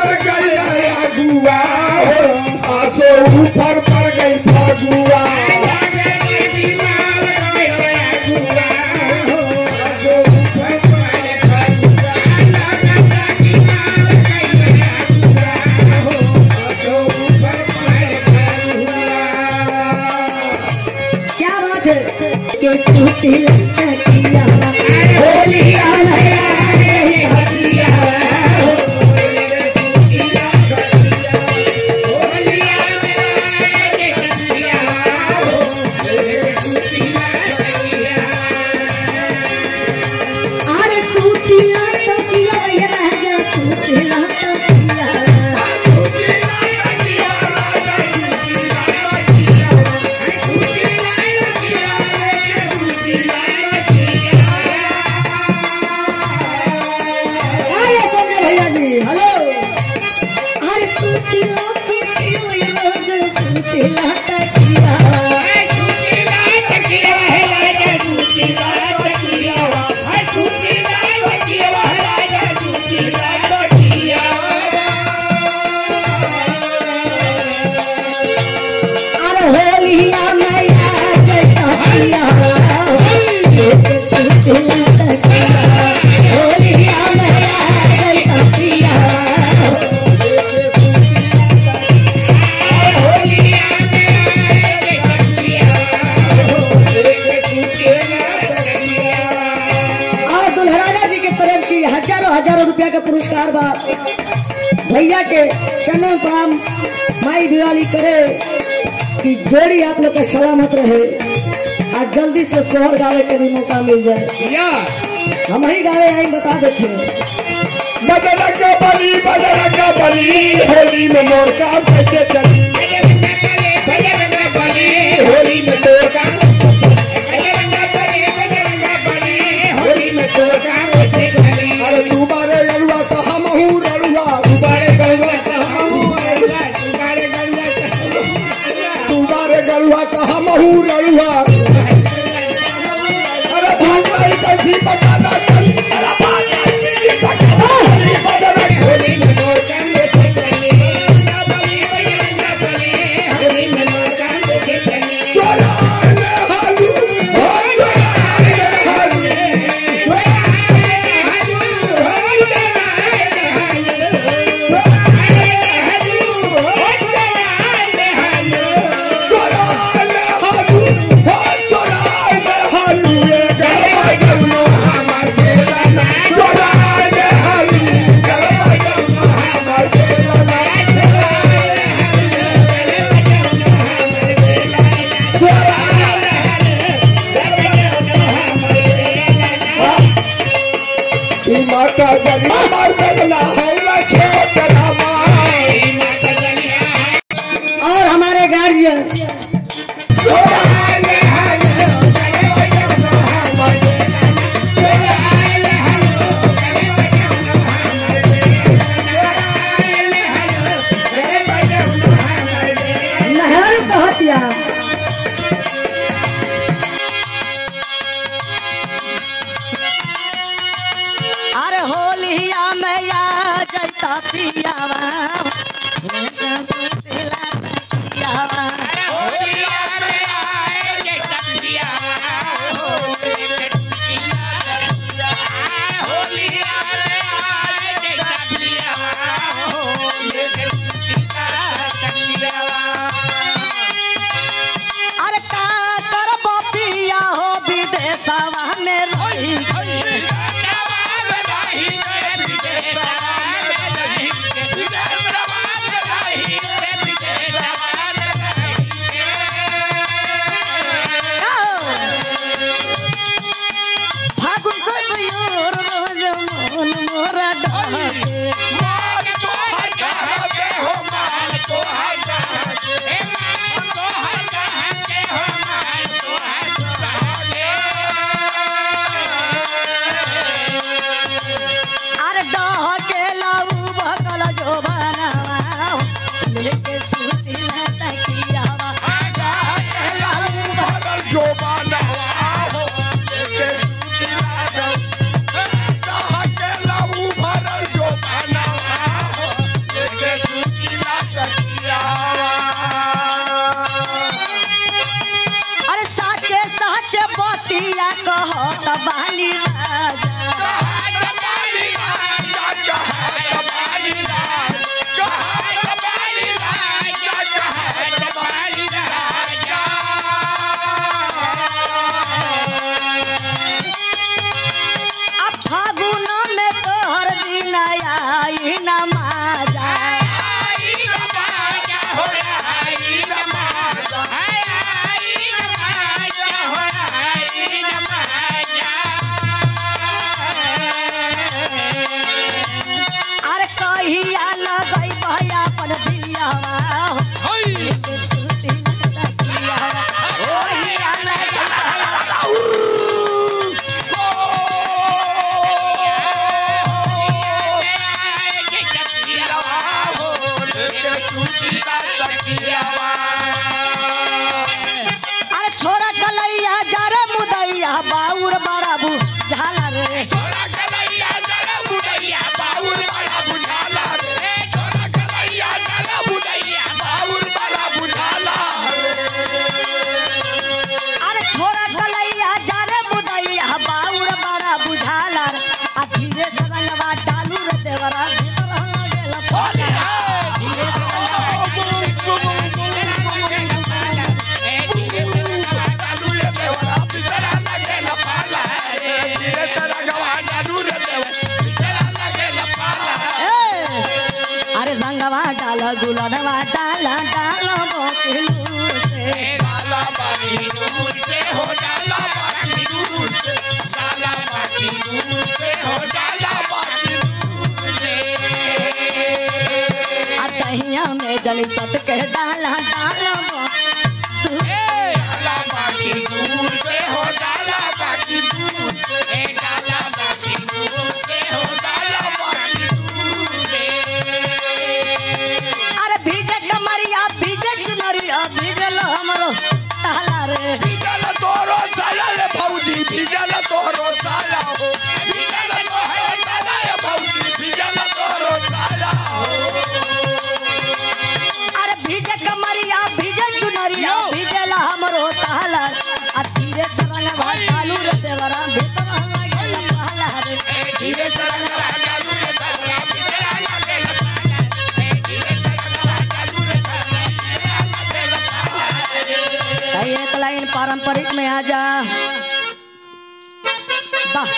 पर गई अगुआ तो ऊपर पर गई फगुआ क्या बात है के सूती लटकिया होलिया हजारों रुपया का पुरस्कार बा भैया के चरण प्रणाम माई दिवाली करे कि जोड़ी आप लोग का सलामत रहे आज जल्दी से सोहर गावे के भी मौका मिल जाए हम ही गावे आई बता देते बजरंग बली होली में मोर का कैसे चली होली में तोर का होली में तोर का अरे तुम्हारे गरुआ तो हम हूँ ररुआ तुम्हारे गरुआ तो हम हूँ तुम्हारे गरुआ तो हम हूँ ररुआ अरे भाई कैसी बताना चली अरे होली में मोर का माता जगना मार बदला और हमारे गार्जियन नहर कहतिया अरे होलिया में आ जैता पियावा अरे का कर पिया हो विदेशवा में रही कहत बानी राजा अब फागुन में तोहर दिन आई न माजा अरे कहिया लगई भैया अपन दियावा सुती नदियावा कहिया लगई अरे छोरा कलैया जरे मुदैया बाउर बड़ा झाला रे अरे छोरा कलैया जरे मुदैया बाउर बड़ा बुझाला रे आ धीरे से रंगवा डालू रे देवरा भीतर हो गेला पाला धीरे से अरे रंगवा डाला गुलनवा डाला डाला बोकिलू से अतहिया में जली सट के डाला डाला अरे भीजे कमरिया भीजे चुनरिया भीजल हमरो ताला रे अरे भीजे कमरिया भीजे चुनरिया भीजल हमरो ताला आ धीरे से रंगवा डालू रे देवरा भीतर हो गेला पाला रे धीरे से रंगवा डालू रे देवरा भीतर हो गेला पाला एक लाइन पारंपरिक में आ जा वाह